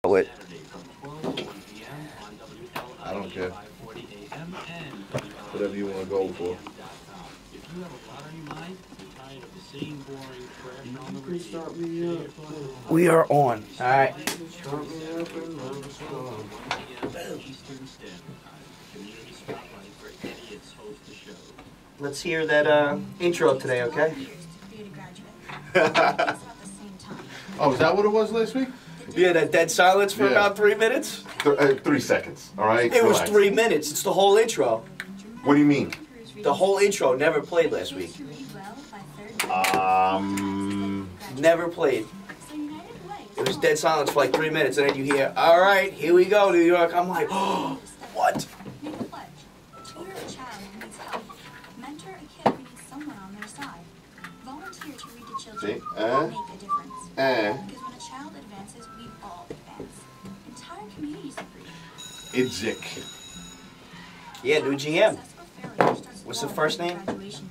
It. I don't care. Whatever you want to go for. We are on. All right. Let's hear that intro today, okay? Oh, is that what it was last week? Yeah, that dead silence for about 3 minutes? 3 seconds, all right? It was Relax. 3 minutes. It's the whole intro. What do you mean? The whole intro never played last week. Never played. It was dead silence for like 3 minutes, and then you hear, all right, here we go, New York. I'm like, oh, what? See? Because when a child advances, we all advance. Entire communities agree. Idzik. Yeah, new GM. What's the first name?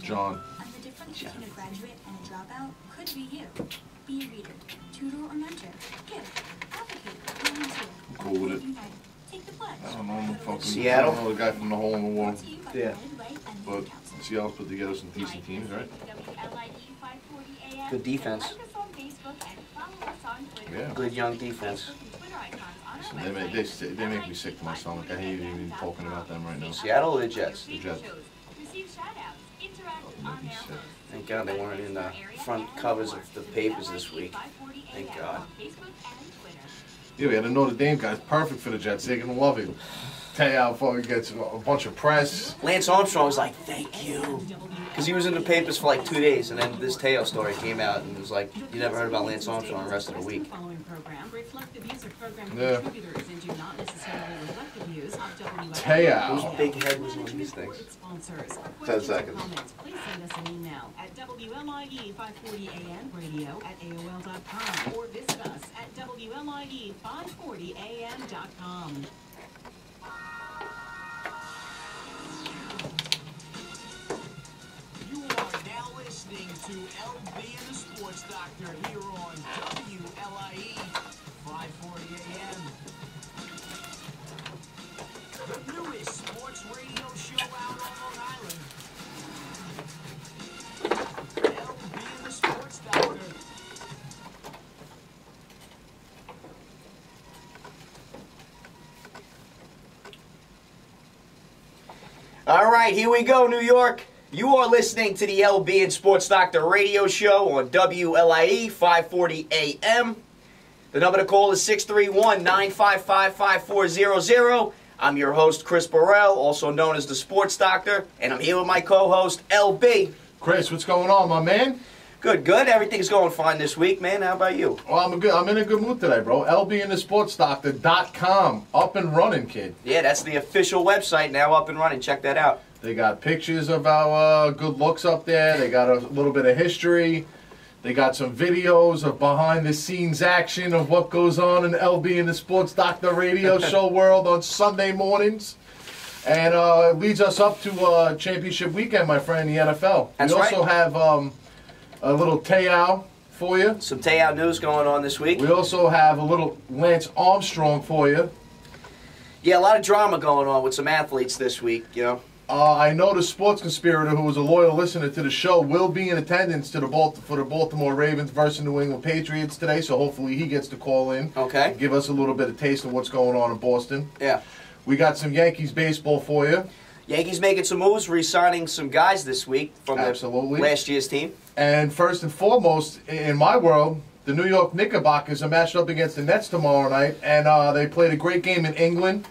John. And the difference between a graduate and a dropout could be you. Be a reader, tutor or mentor, give, advocate, volunteer. Cool with it. Unite. Take the pledge. I don't know, I'm fucking. Seattle? I don't know the guy from the hole in the wall. Brought to you by Yeah. United Way and But Lead Council. Seattle's put together some decent teams, right? Good defense. Yeah. Good young defense. Listen, they make me sick to my stomach. I hate even talking about them right now. Seattle or the Jets? The Jets. Make me sick. Thank God they weren't in the front covers of the papers this week. Thank God. Yeah, we had a Notre Dame guy. It's perfect for the Jets. They're gonna love him. Tell you how far he gets a bunch of press. Lance Armstrong was like, thank you. Because he was in the papers for like 2 days, and then this Teo story came out, and it was like, you never heard about Lance Armstrong the rest of the week. Yeah. Whose Teo. big head was on these things? 10 seconds. Please send us an email at WLIE540AM radio at AOL.com or visit us at WLIE540AM.com. You are now listening to LB and the Sports Doctor here on WLIE 540 AM. The newest sports radio show out on Long Island. LB and the Sports Doctor. All right, here we go, New York. You are listening to the LB and Sports Doctor radio show on WLIE 540 AM. The number to call is 631-955-5400. I'm your host, Chris Burrell, also known as the Sports Doctor, and I'm here with my co-host, LB. Chris, what's going on, my man? Good, good. Everything's going fine this week, man. How about you? Well, I'm in a good mood today, bro. LBandtheSportsDoctor.com. Up and running, kid. Yeah, that's the official website now up and running. Check that out. They got pictures of our good looks up there. They got a little bit of history. They got some videos of behind-the-scenes action of what goes on in LB and the Sports Doctor radio show world on Sunday mornings. And it leads us up to championship weekend, my friend, in the NFL. That's we also right. have a little Teo for you. Some Teo news going on this week. We also have a little Lance Armstrong for you. Yeah, a lot of drama going on with some athletes this week, you know. I know the sports conspirator, who was a loyal listener to the show, will be in attendance to for the Baltimore Ravens versus New England Patriots today, so hopefully he gets to call in. Okay. Give us a little bit of taste of what's going on in Boston. Yeah. We got some Yankees baseball for you. Yankees making some moves, re-signing some guys this week from Absolutely. last year's team. And first and foremost, in my world, the New York Knickerbockers are matched up against the Nets tomorrow night, and they played a great game in England.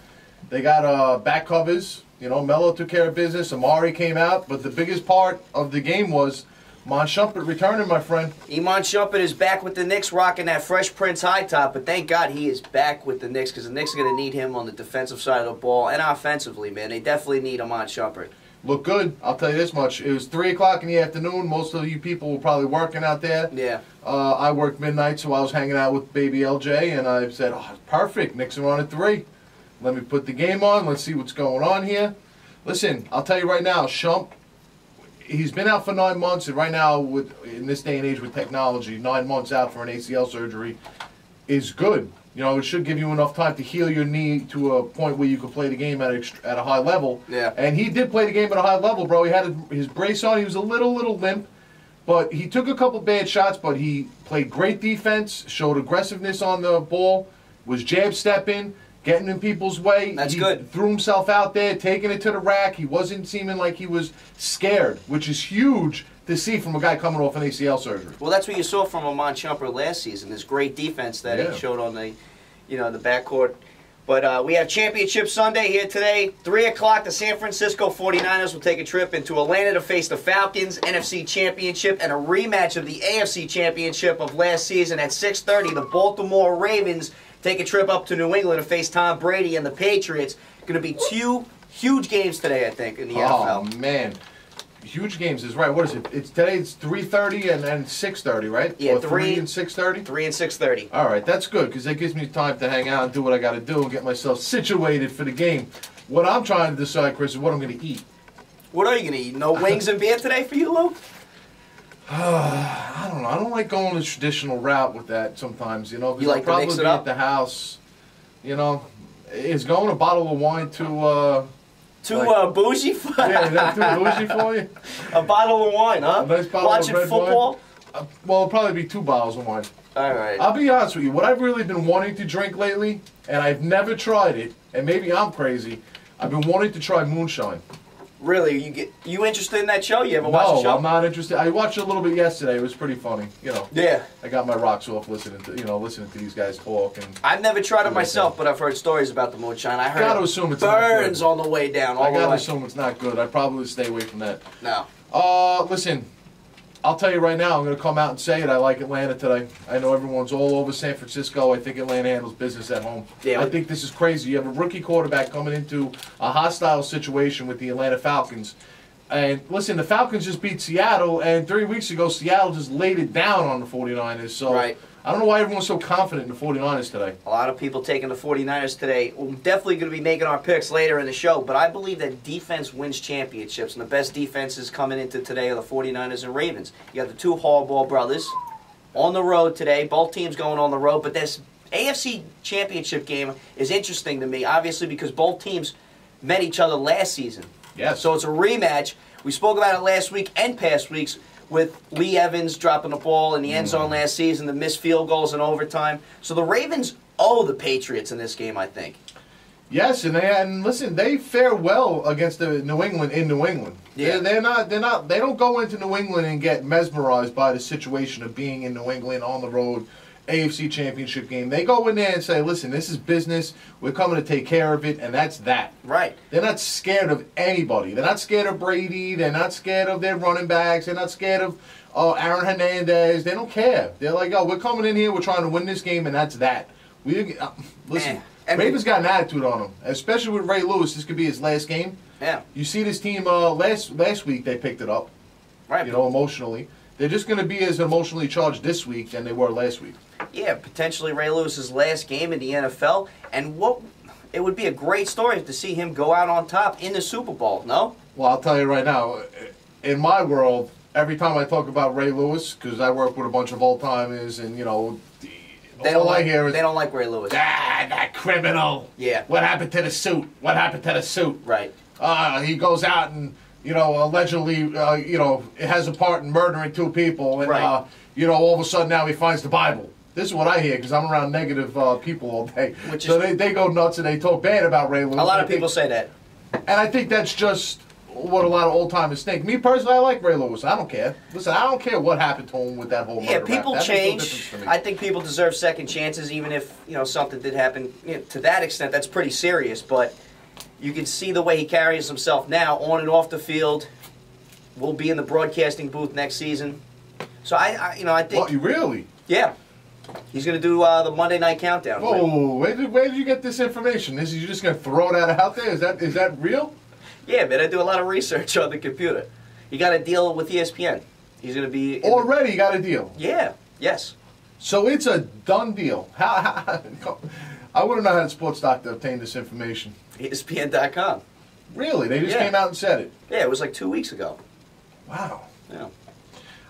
They got back covers. You know, Melo took care of business. Amari came out. But the biggest part of the game was Mon Shumpert returning, my friend. Iman Shumpert is back with the Knicks rocking that Fresh Prince high top. But thank God he is back with the Knicks because the Knicks are going to need him on the defensive side of the ball and offensively, man. They definitely need Iman Shumpert. Look good. I'll tell you this much. It was 3 o'clock in the afternoon. Most of you people were probably working out there. Yeah. I worked midnight, so I was hanging out with baby LJ, and I said, oh, perfect. Knicks are on at 3. Let me put the game on. Let's see what's going on here. Listen, I'll tell you right now, Shump, he's been out for 9 months, and right now, in this day and age with technology, 9 months out for an ACL surgery is good. You know, it should give you enough time to heal your knee to a point where you can play the game at a high level. Yeah. And he did play the game at a high level, bro. He had his brace on. He was a little limp, but he took a couple bad shots, but he played great defense, showed aggressiveness on the ball, was jab stepping, getting in people's way. That's he good. Threw himself out there, taking it to the rack. He wasn't seeming like he was scared, which is huge to see from a guy coming off an ACL surgery. Well, that's what you saw from Amon Shumpert last season. This great defense that Yeah. he showed on the, the backcourt. But we have Championship Sunday here today. 3 o'clock, the San Francisco 49ers will take a trip into Atlanta to face the Falcons, NFC Championship, and a rematch of the AFC Championship of last season at 6:30. The Baltimore Ravens take a trip up to New England to face Tom Brady and the Patriots. Going to be 2 huge games today, I think, in the NFL. Oh, man. Huge games is right. What is it? Today it's 3:30 and 6:30, right? Yeah, or 3 and 6:30? 3 and 6:30. All right, that's good because that gives me time to hang out and do what I got to do and get myself situated for the game. What I'm trying to decide, Chris, is what I'm going to eat. What are you going to eat? No wings and beer today for you, Lou? I don't know. I don't like going the traditional route with that sometimes, 'cause You like I'll to probably mix it be up? at the house, Is going a bottle of wine to, Too Like- bougie? yeah, is that too bougie for you? A bottle of wine, huh? A nice bottle Watching of red football? wine? Well, it'll probably be 2 bottles of wine. All right. I'll be honest with you. What I've really been wanting to drink lately, and I've never tried it, and maybe I'm crazy, I've been wanting to try moonshine. Really? You interested in that show? You ever watched the No, show? I'm not interested. I watched a little bit yesterday. It was pretty funny. Yeah. I got my rocks off listening to these guys talk. And I've never tried it Okay. myself, but I've heard stories about the moonshine. I heard Gotta it assume it's not good. burns on the way down. All I the gotta way. assume it's not good. I'd probably stay away from that. No. Listen, I'll tell you right now, I'm going to come out and say it. I like Atlanta today. I know everyone's all over San Francisco. I think Atlanta handles business at home. Yeah. I think this is crazy. You have a rookie quarterback coming into a hostile situation with the Atlanta Falcons. And listen, the Falcons just beat Seattle, and 3 weeks ago, Seattle just laid it down on the 49ers. So Right. I don't know why everyone's so confident in the 49ers today. A lot of people taking the 49ers today. We're definitely going to be making our picks later in the show, but I believe that defense wins championships, and the best defenses coming into today are the 49ers and Ravens. You got the 2 Harbaugh brothers on the road today. Both teams going on the road, but this AFC Championship game is interesting to me, obviously, because both teams met each other last season. Yes. So it's a rematch. We spoke about it last week and past weeks with Lee Evans dropping the ball in the end zone last season, the missed field goals in overtime. So the Ravens owe the Patriots in this game, I think. Yes, and listen, they fare well against the New England in New England. Yeah. They don't go into New England and get mesmerized by the situation of being in New England on the road, AFC Championship game. They go in there and say, listen, this is business. We're coming to take care of it, and that's that. Right. They're not scared of anybody. They're not scared of Brady. They're not scared of their running backs. They're not scared of Aaron Hernandez. They don't care. They're like, oh, we're coming in here. We're trying to win this game, and that's that. Listen, And- Ravens got an attitude on them, especially with Ray Lewis. This could be his last game. Yeah. You see this team last week. They picked it up, Right. emotionally. They're just going to be as emotionally charged this week than they were last week. Yeah, potentially Ray Lewis's last game in the NFL, and it would be a great story to see him go out on top in the Super Bowl. No? Well, I'll tell you right now, in my world, every time I talk about Ray Lewis, because I work with a bunch of old timers, and They all don't I hear is, they don't like Ray Lewis. that criminal. Yeah. What happened to the suit? What happened to the suit? Right. He goes out and allegedly it has a part in murdering 2 people, and Right. all of a sudden now he finds the Bible. This is what I hear because I'm around negative people all day. So they go nuts and they talk bad about Ray Lewis. A lot of people say that. And I think that's just what a lot of old timers think. Me personally, I like Ray Lewis. I don't care. Listen, I don't care what happened to him with that whole murder Yeah, rap. people That makes no change. difference to me. I think people deserve second chances, even if something did happen to that extent. That's pretty serious, but you can see the way he carries himself now, on and off the field. Will be in the broadcasting booth next season. So I think, What, you really? yeah, he's going to do the Monday Night Countdown. Whoa, where did you get this information? You just going to throw that out there? Is that real? Yeah, man, I do a lot of research on the computer. He got a deal with ESPN. He's going to be Already got a deal. Yeah. Yes. So it's a done deal. How I wouldn't know how the sports doctor obtained this information. ESPN.com. Really? They just Yeah. came out and said it. Yeah, it was like 2 weeks ago. Wow. Yeah.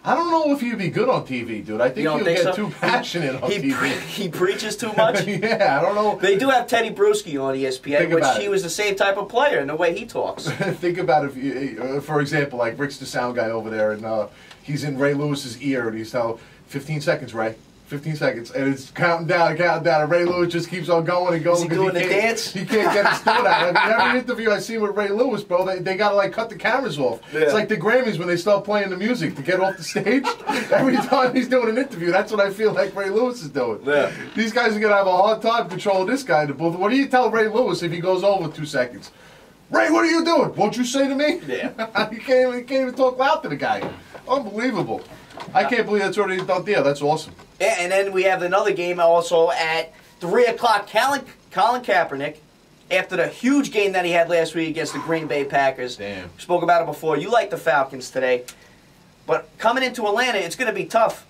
I don't know if he'd be good on TV, dude. I think You don't he'll think get so? too passionate on TV. He preaches too much. Yeah, I don't know. They do have Teddy Bruschi on ESPN, Think which about he it. was the same type of player in the way he talks. Think about if, you, for example, like Rick's the sound guy over there, and he's in Ray Lewis's ear, and he's telling 15 seconds, Ray. 15 seconds, and it's counting down, and Ray Lewis just keeps on going and going. Is he doing the dance? He can't get his thought out. I mean, every interview I see with Ray Lewis, bro, they gotta like cut the cameras off. Yeah. It's like the Grammys when they start playing the music to get off the stage. Every time he's doing an interview, that's what I feel like Ray Lewis is doing. Yeah. These guys are gonna have a hard time controlling this guy in the booth. What do you tell Ray Lewis if he goes over 2 seconds? Ray, what are you doing? Won't you say to me? Yeah. you can't even talk loud to the guy. Unbelievable. I can't believe that's already done deal. That's awesome. Yeah, and then we have another game also at 3 o'clock. Colin Kaepernick, after the huge game that he had last week against the Green Bay Packers. Damn. We spoke about it before. You like the Falcons today. But coming into Atlanta, it's going to be tough.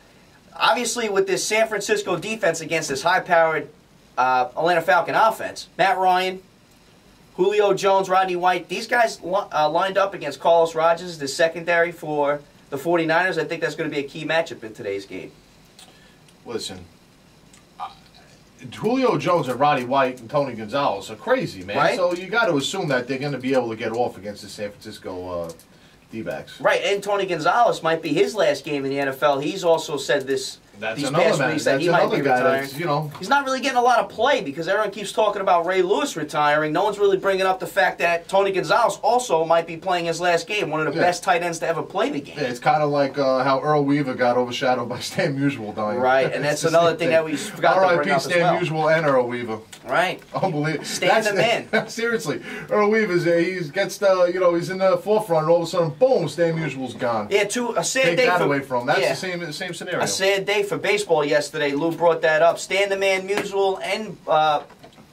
Obviously, with this San Francisco defense against this high-powered Atlanta Falcon offense, Matt Ryan, Julio Jones, Rodney White, these guys lined up against Carlos Rogers, the secondary for the 49ers. I think that's going to be a key matchup in today's game. Listen, Julio Jones and Roddy White and Tony Gonzalez are crazy, man. Right. So you got to assume that they're going to be able to get off against the San Francisco D-backs. Right, and Tony Gonzalez might be his last game in the NFL. He's also said these Another past man. weeks that That's he might another be guy retiring. that's, you know. He's not really getting a lot of play because everyone keeps talking about Ray Lewis retiring. No one's really bringing up the fact that Tony Gonzalez also might be playing his last game, one of the best tight ends to ever play the game. Yeah, it's kind of like how Earl Weaver got overshadowed by Stan Musial dying. Right, and that's another thing that we forgot to bring R.I.P. up as Stan well. Musial and Earl Weaver. Right. Unbelievable. Stan the man. Seriously, Earl Weaver's he gets the he's in the forefront, and all of a sudden, boom, Stan Musial's gone. Yeah, a sad Take day that for away from him. That's yeah. the same scenario. A sad day for baseball yesterday. Lou brought that up. Stan the Man Musial and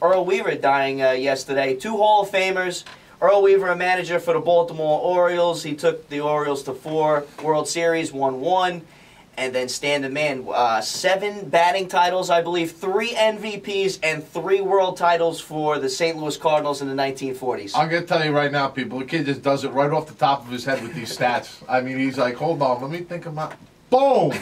Earl Weaver dying yesterday. 2 Hall of Famers. Earl Weaver, a manager for the Baltimore Orioles. He took the Orioles to 4 World Series, won 1. And then Stan the Man, 7 batting titles, I believe, 3 MVPs, and 3 world titles for the St. Louis Cardinals in the 1940s. I'm going to tell you right now, people, the kid just does it right off the top of his head with these stats. I mean, he's like, hold on, let me think about... Boom!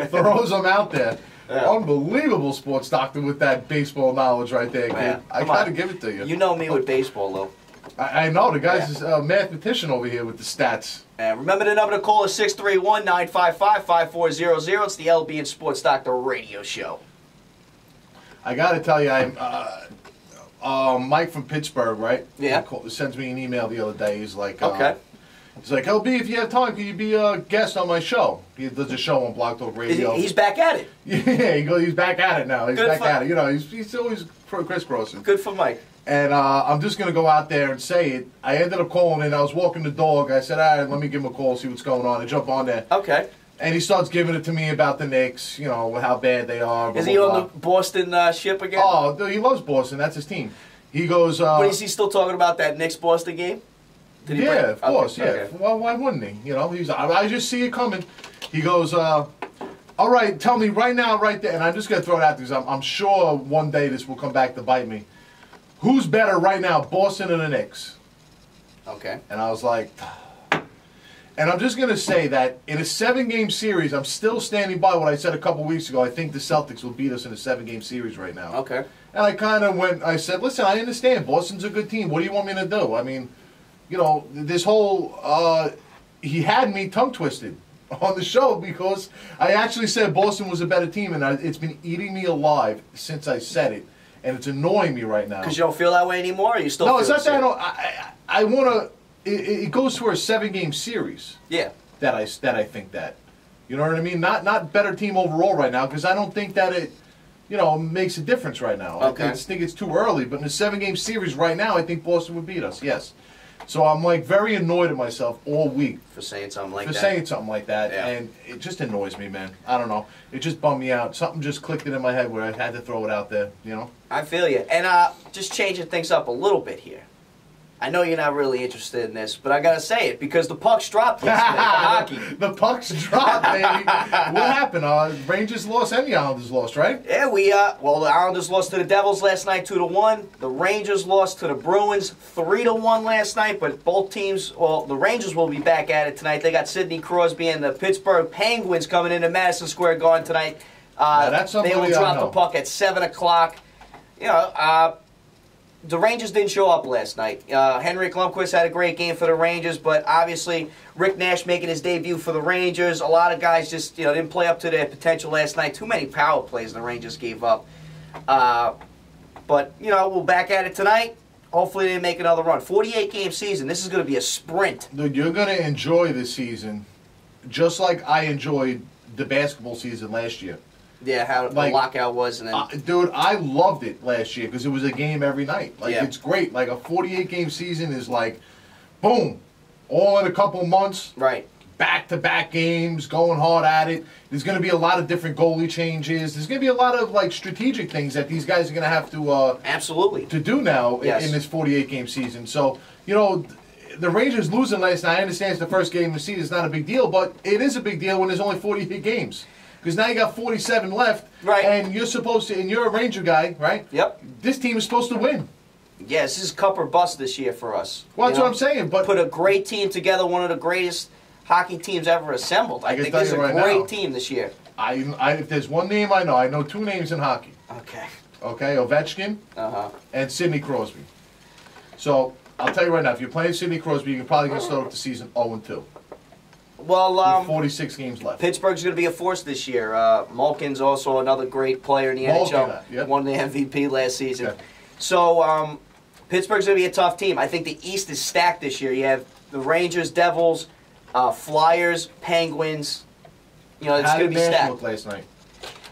Throws them out there. Yeah. Unbelievable sports doctor with that baseball knowledge right there, kid. Man, I got to give it to you. You know me with baseball, though. I know. The guy's a mathematician over here with the stats. Remember the number to call is 631-955-5400. It's the LB and Sports Doctor radio show. I got to tell you, Mike from Pittsburgh, right? Yeah. He sends me an email the other day. He's like, okay. He's like, LB, if you have time, can you be a guest on my show? He does a show on Block Talk Radio. He's back at it. Yeah, he's back at it now. He's Good back at it. You know, he's always crisscrossing. Good for Mike. And I'm just going to go out there and say it. I ended up calling in. I was walking the dog. I said, all right, let me give him a call, see what's going on. I jump on there. Okay. And he starts giving it to me about the Knicks, you know, how bad they are. Blah, is he blah, on blah. the Boston ship again? Oh, dude, he loves Boston. That's his team. He goes... but is he still talking about that Knicks-Boston game? Yeah, of course, yeah. Okay. Well, why wouldn't he? You know, I just see it coming. He goes, all right, tell me right now, right there, and I'm just going to throw it out there because I'm sure one day this will come back to bite me. Who's better right now, Boston or the Knicks? Okay. And I was like... And I'm just going to say that in a 7-game series, I'm still standing by what I said a couple weeks ago. I think the Celtics will beat us in a 7-game series right now. Okay. And I kind of I said, listen, I understand. Boston's a good team. What do you want me to do? I mean... You know, this whole, he had me tongue-twisted on the show because I actually said Boston was a better team, and it's been eating me alive since I said it, and it's annoying me right now. Because you don't feel that way anymore, or you still no, feel it's not the same? that I want to, it goes for a 7-game series. Yeah. That I think that. You know what I mean? Not better team overall right now, because I don't think that it, you know, makes a difference right now. Okay. I think it's too early, but in a 7-game series right now, I think Boston would beat us, yes. So I'm like very annoyed at myself all week for saying something like for that. saying something like that, Yeah. and it just annoys me, man. I don't know. It just bummed me out. Something just clicked in my head where I had to throw it out there. You know. I feel you. And just changing things up a little bit here. I know you're not really interested in this, but I gotta say it because the pucks dropped yesterday for hockey. The pucks dropped, baby. What happened? Rangers lost and the Islanders lost, right? Yeah, well, the Islanders lost to the Devils last night 2-1. The Rangers lost to the Bruins 3-1 last night, but both teams, well, the Rangers will be back at it tonight. They got Sidney Crosby and the Pittsburgh Penguins coming into Madison Square Garden tonight. That's they will somebody I drop know. the puck at 7 o'clock. You know, the Rangers didn't show up last night. Henrik Lundqvist had a great game for the Rangers, but obviously Rick Nash making his debut for the Rangers. A lot of guys just didn't play up to their potential last night. Too many power plays the Rangers gave up. But we're back at it tonight. Hopefully they make another run. 48-game season. This is going to be a sprint. Dude, you're going to enjoy this season just like I enjoyed the basketball season last year. Yeah, how the lockout was. And then, dude, I loved it last year because it was a game every night. Yeah. It's great. Like, a 48-game season is like, boom, all in a couple months. right. Back-to-back games, going hard at it. There's going to be a lot of different goalie changes. There's going to be a lot of, strategic things that these guys are going to have to Absolutely. to do now Yes. in this 48-game season. So, the Rangers losing last night, I understand it's the first game of the season. It's not a big deal, but it is a big deal when there's only 48 games. Because now you got 47 left, Right. and you're supposed to, and you're a Ranger guy, right? Yep. This team is supposed to win. Yeah, this is cup or bust this year for us. Well, that's what I'm saying. But Put a great team together, one of the greatest hockey teams ever assembled. I can think tell this is you a right great now. team this year. if there's one name I know two names in hockey. Okay. Okay, Ovechkin and Sidney Crosby. So I'll tell you right now, if you're playing Sidney Crosby, you're probably going to start off the season 0-2. Well, With 46 games left. Pittsburgh's going to be a force this year. Malkin's also another great player in the Malkin, NHL. yep. Won the MVP last season. Okay. So Pittsburgh's going to be a tough team. I think the East is stacked this year. You have the Rangers, Devils, Flyers, Penguins. It's How going to did be Nash stacked. look last night?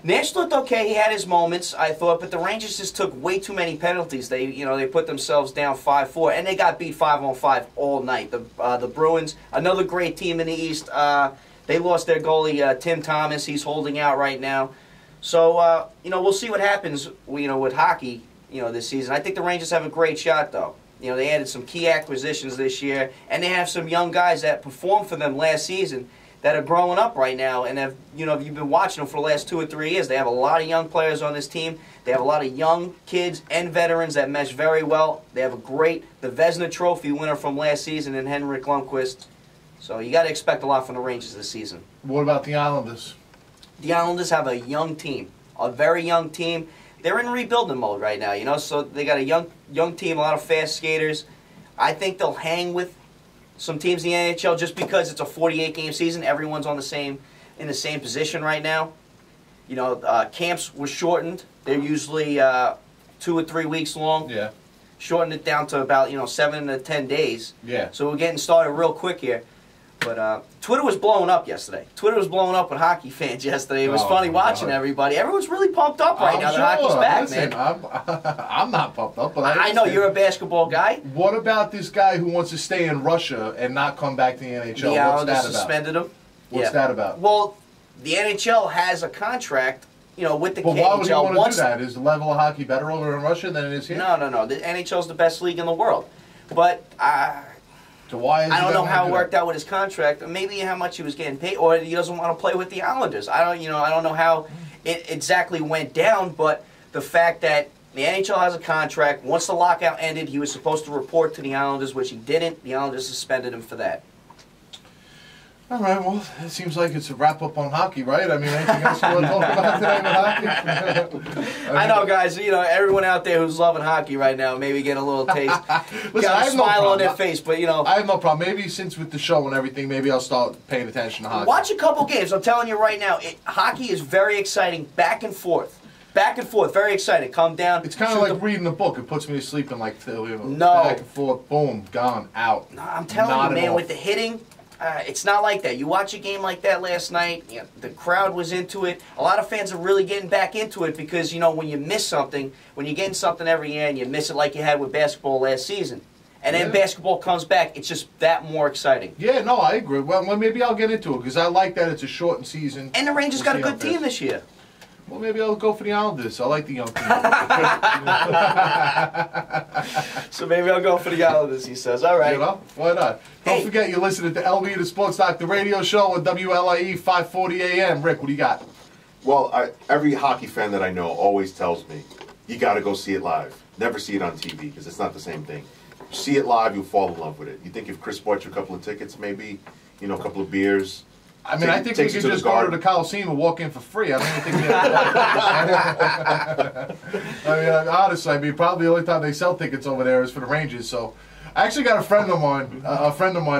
Nash looked okay. He had his moments, I thought, but the Rangers just took way too many penalties. They put themselves down 5-4, and they got beat 5-on-5 all night. The Bruins, another great team in the East. They lost their goalie Tim Thomas. He's holding out right now. So we'll see what happens. With hockey, this season. I think the Rangers have a great shot, though. They added some key acquisitions this year, and they have some young guys that performed for them last season that are growing up right now, and have you've been watching them for the last 2 or 3 years. They have a lot of young players on this team. They have a lot of young kids and veterans that mesh very well. They have the Vezina Trophy winner from last season in Henrik Lundqvist. So you got to expect a lot from the Rangers this season. What about the Islanders? The Islanders have a young team, a very young team. They're in rebuilding mode right now, so they got a young team, a lot of fast skaters. I think they'll hang with some teams in the NHL just because it's a 48-game season. Everyone's in the same position right now. Camps were shortened. They're usually 2 or 3 weeks long. Yeah. Shortened it down to about 7 to 10 days. Yeah. So we're getting started real quick here. But Twitter was blowing up yesterday. Twitter was blowing up with hockey fans yesterday. It was funny watching everybody. Everyone's really pumped up right now that hockey's back, Listen, man. I'm not pumped up, but I know you're a basketball guy. What about this guy who wants to stay in Russia and not come back to the NHL? The What's Islanders that about? suspended him. What's that about? Well, the NHL has a contract, with the But why would he KHL. want to do that? Is the level of hockey better over in Russia than it is here? No. The NHL's the best league in the world. But So why? I don't know how it worked out with his contract. Maybe how much he was getting paid, or he doesn't want to play with the Islanders. I don't know how it exactly went down. But the fact that the NHL has a contract. Once the lockout ended, he was supposed to report to the Islanders, which he didn't. The Islanders suspended him for that. All right, well, it seems like it's a wrap-up on hockey, right? I mean, anything else you want to talk about today with hockey? I know, guys, everyone out there who's loving hockey right now, maybe get a little taste. Listen, got I a have no smile on problem. their face, but, I have no problem. Maybe since with the show and everything, maybe I'll start paying attention to hockey. watch a couple games. I'm telling you right now, hockey is very exciting, back and forth. Back and forth, very exciting. Calm down. It's kind of like reading a book. It puts me to sleep in No. back and forth, boom, gone, out. No, I'm telling Not you, at man, all. with the hitting, it's not like that. You watch a game like that last night, the crowd was into it. A lot of fans are really getting back into it because, when you miss something, when you're getting something every year and you miss it like you had with basketball last season, and then basketball comes back, it's just that more exciting. Yeah, no, I agree. Well, maybe I'll get into it because I like that it's a shortened season. And the Rangers We'll got a see how good it team is. this year. Well, maybe I'll go for the Islanders. I like the young team. So maybe I'll go for the Islanders, he says. All right. You know, why not? Don't Hey. forget, you're listening to LB, the Sports Doctor Radio Show on WLIE 540 AM. Rick, what do you got? Well, every hockey fan that I know always tells me, you got to go see it live. Never see it on TV because it's not the same thing. See it live, you'll fall in love with it. You think if Chris bought you a couple of tickets, maybe, you know, a couple of beers. I mean, I think we takes you could to just the go to garden. the Coliseum and walk in for free. I don't even think we have I mean, honestly, probably the only time they sell tickets over there is for the Rangers. So, I actually got a friend of mine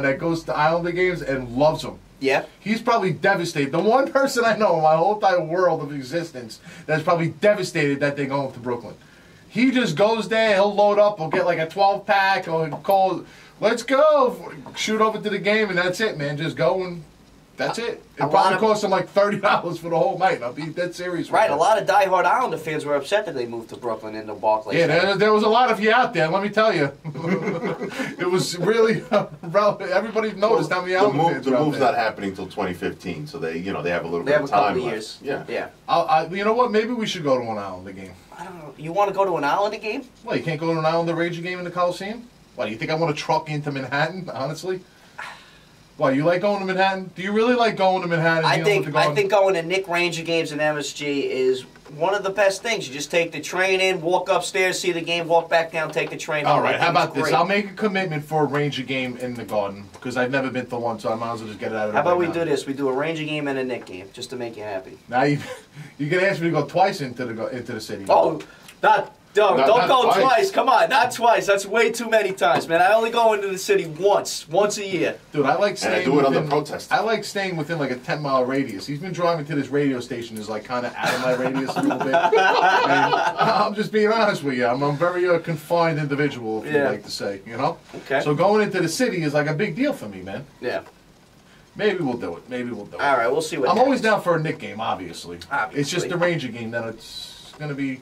that goes to Islander games and loves them. Yeah. He's probably devastated. The one person I know in my whole entire world of existence that's probably devastated that they're going to Brooklyn. He just goes there, he'll load up, he'll get like a 12-pack, or call, let's go, shoot over to the game, and that's it, man. Just go and that's it. It A lot probably of- costs him like $30 for the whole night, and I'll be dead serious with Right, that. a lot of diehard Islander fans were upset that they moved to Brooklyn into Barclays. Yeah, Center. there was a lot of you out there, let me tell you. It was really, everybody noticed how many Islander fans The were out move's there. not happening till 2015 so they have a little They bit have a of time couple of left. years. Yeah. Yeah. You know what, maybe we should go to an Islander game. I don't know. You want to go to an Islander game? Well, you can't go to an Islander Ranger game in the Coliseum? Why, do you think I want to truck into Manhattan, honestly? Why, you like going to Manhattan? Do you really like going to Manhattan? I dealing with think the I Garden? think going to Nick Ranger games in MSG is one of the best things. You just take the train in, walk upstairs, see the game, walk back down, take the train home. All right, I how think it's about this? great. I'll make a commitment for a Ranger game in the Garden, because I've never been to one, so I might as well just get it out of the How about way we now. do this? We do a Ranger game and a Nick game, just to make you happy. Now you can ask me to go twice into the city. Oh, don't not go twice. twice. Come on, not twice. That's way too many times, man. I only go into the city once a year. Dude, I like staying I do it under within, protest. I like staying within like a 10-mile radius. He's been driving to this radio station is like kind of out of my radius a little bit. And I'm just being honest with you. I'm a very confined individual, if you Yeah. like to say, you know? Okay. So going into the city is like a big deal for me, man. Yeah. Maybe we'll do it. Maybe we'll do it. All right, we'll see what I'm always happens. down for a Nick game, obviously. It's just the Ranger game that it's going to be,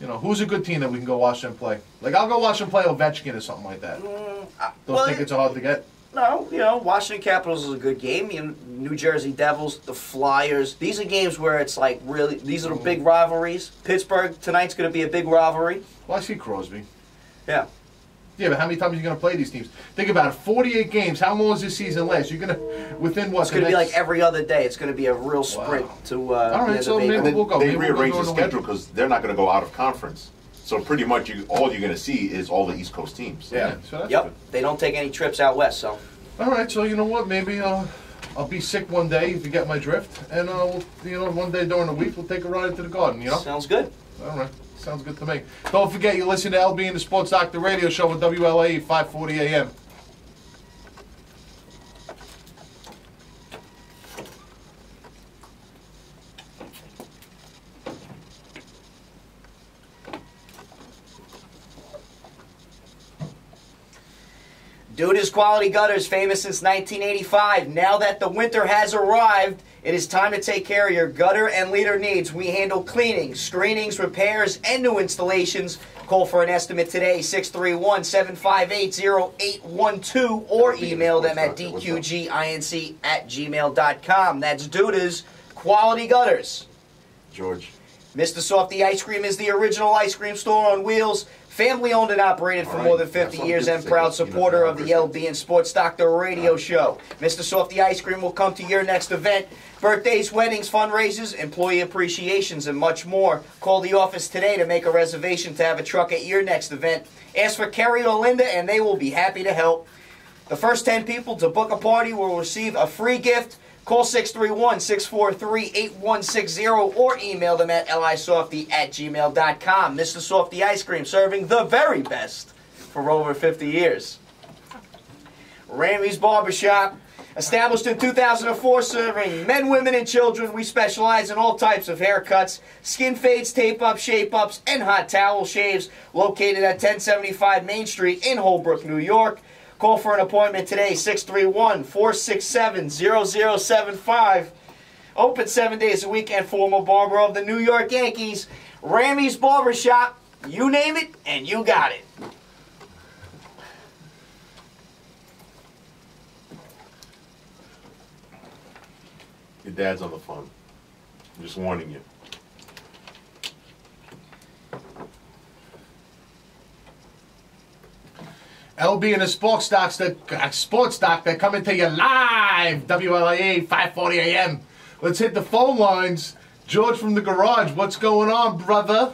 you know, who's a good team that we can go watch them play? Like, I'll go watch them play Ovechkin or something like that. Those well, tickets are hard to get. No, you know, Washington Capitals is a good game. You know, New Jersey Devils, the Flyers. These are games where it's like really, these are the big rivalries. Pittsburgh, tonight's going to be a big rivalry. Well, I see Crosby. Yeah. Yeah, but how many times are you going to play these teams? Think about it. 48 games. How long does this season last? You're going to, within what? It's going to be like every other day. It's going to be a real sprint Wow. to All right, the end so of April. maybe And we'll go. they Maybe we'll go rearrange the during the schedule winter. because they're not going to go out of conference. So pretty much all you're going to see is all the East Coast teams. Yeah, so that's Yep. good. They don't take any trips out west, so. All right, so you know what? Maybe I'll be sick one day if you get my drift, and you know, one day during the week we'll take a ride into the Garden. You know? Sounds good. All right, sounds good to me. Don't forget, you listen to LB and the Sports Doctor Radio Show with WLAE 540 AM. Duda's Quality Gutters, famous since 1985. Now that the winter has arrived, it is time to take care of your gutter and leader needs. We handle cleaning, screenings, repairs, and new installations. Call for an estimate today, 631-758-0812, or email them at dqginc@gmail.com. That's Duda's Quality Gutters. George. Mr. Softy Ice Cream is the original ice cream store on wheels, family owned and operated for All more right, than 50 that's years all and good. proud You know, supporter of the Chris. LB and Sports Doctor Radio Show. Mr. Softy Ice Cream will come to your next event, birthdays, weddings, fundraisers, employee appreciations, and much more. Call the office today to make a reservation to have a truck at your next event. Ask for Kerry or Linda and they will be happy to help. The first 10 people to book a party will receive a free gift. Call 631-643-8160 or email them at lisofty@gmail.com. Mr. Softy Ice Cream, serving the very best for over 50 years. Ramey's Barbershop, established in 2004, serving men, women, and children. We specialize in all types of haircuts, skin fades, tape-ups, shape-ups, and hot towel shaves. Located at 1075 Main Street in Holbrook, New York. Call for an appointment today, 631-467-0075. Open 7 days a week and former barber of the New York Yankees. Ramey's Barbershop. You name it, and you got it. Your dad's on the phone. I'm just warning you. LB and the Sports Doctor coming to you live, WLIE 5:40 a.m. Let's hit the phone lines. George from the garage, what's going on, brother?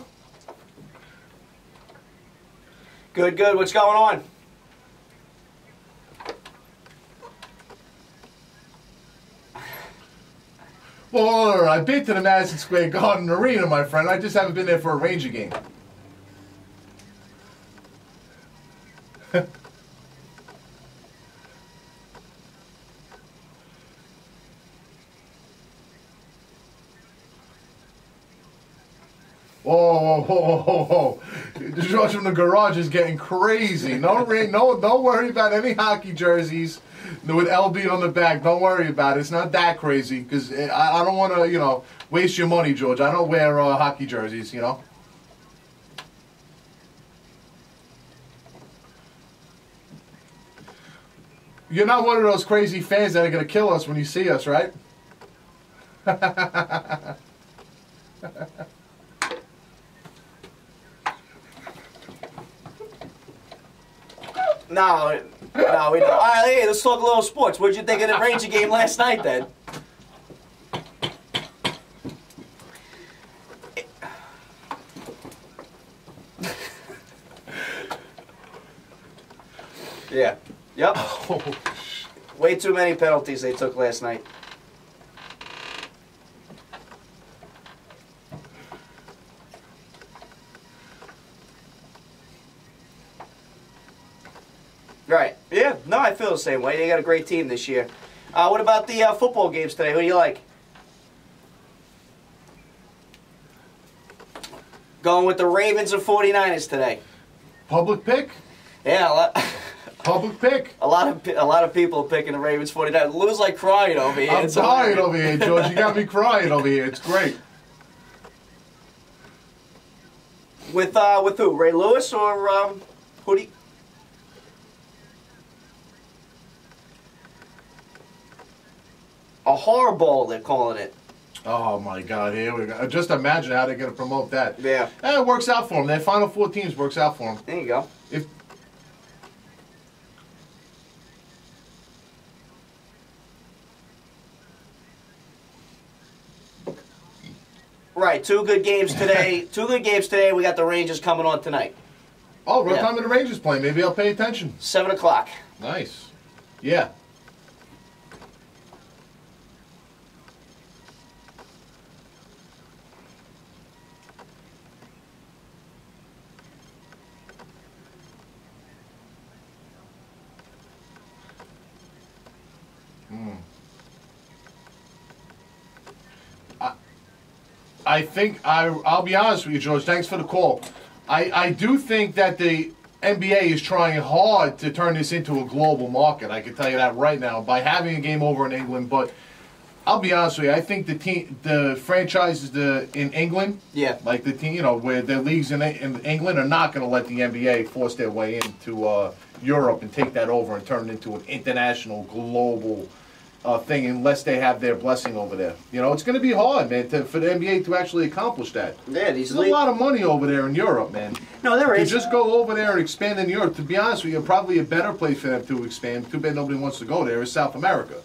Good, good. What's going on? Well, I've been to the Madison Square Garden Arena, my friend. I just haven't been there for a Ranger game. Whoa, whoa, whoa, whoa, whoa. The George from the garage is getting crazy. Don't worry about any hockey jerseys with LB on the back. Don't worry about it. It's not that crazy because I don't want to, waste your money, George. I don't wear hockey jerseys, You're not one of those crazy fans that are going to kill us when you see us, right? No, we don't. All right, hey, let's talk a little sports. What did you think of the Ranger game last night, then? Yeah. Yep. Way too many penalties they took last night. Right. Yeah. No, I feel the same way. They got a great team this year. What about the football games today? Who do you like? Going with the Ravens and 49ers today. Public pick? Yeah. Public pick. A lot of people are picking the Ravens 49ers. Lou's like crying over here. I'm dying over here, George. You got me crying over here. It's great. With who? Ray Lewis or who do you... A horrible, they're calling it. Oh my God! Here we go. Just imagine how they're going to promote that. Yeah. It works out for them. Their final 4 teams works out for them. There you go. If Right. 2 good games today. 2 good games today. We got the Rangers coming on tonight. what time are the Rangers playing? Maybe I'll pay attention. 7 o'clock. Nice. Yeah. I think I'll be honest with you, George. Thanks for the call. I do think that the NBA is trying hard to turn this into a global market. I can tell you that right now by having a game over in England. But I'll be honest with you. I think the franchises in England, like the team, where the leagues in England are not going to let the NBA force their way into Europe and take that over and turn it into an international, global thing unless they have their blessing over there. It's going to be hard, man, for the NBA to actually accomplish that. Yeah, there's a lot of money over there in Europe, man. No, there is. To just go over there and expand in Europe, to be honest with you, probably a better place for them to expand. Too bad nobody wants to go there. Is South America.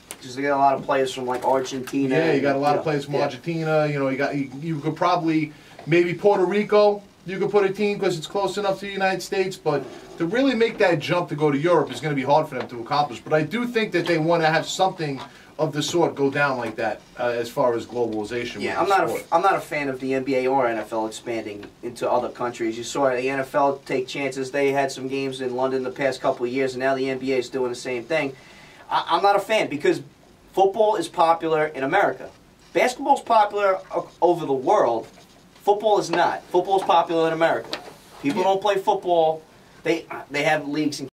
Because they got a lot of players from like Argentina. Yeah, you got a lot of players from Argentina. You could probably maybe Puerto Rico. You could put a team because it's close enough to the United States, but to really make that jump to go to Europe is going to be hard for them to accomplish. But I do think that they want to have something of the sort go down like that as far as globalization. Yeah, I'm not a fan of the NBA or NFL expanding into other countries. You saw the NFL take chances. They had some games in London the past couple of years, and now the NBA is doing the same thing. I'm not a fan because football is popular in America. Basketball is popular over the world. Football is not. Football is popular in America. People don't play football. They have leagues in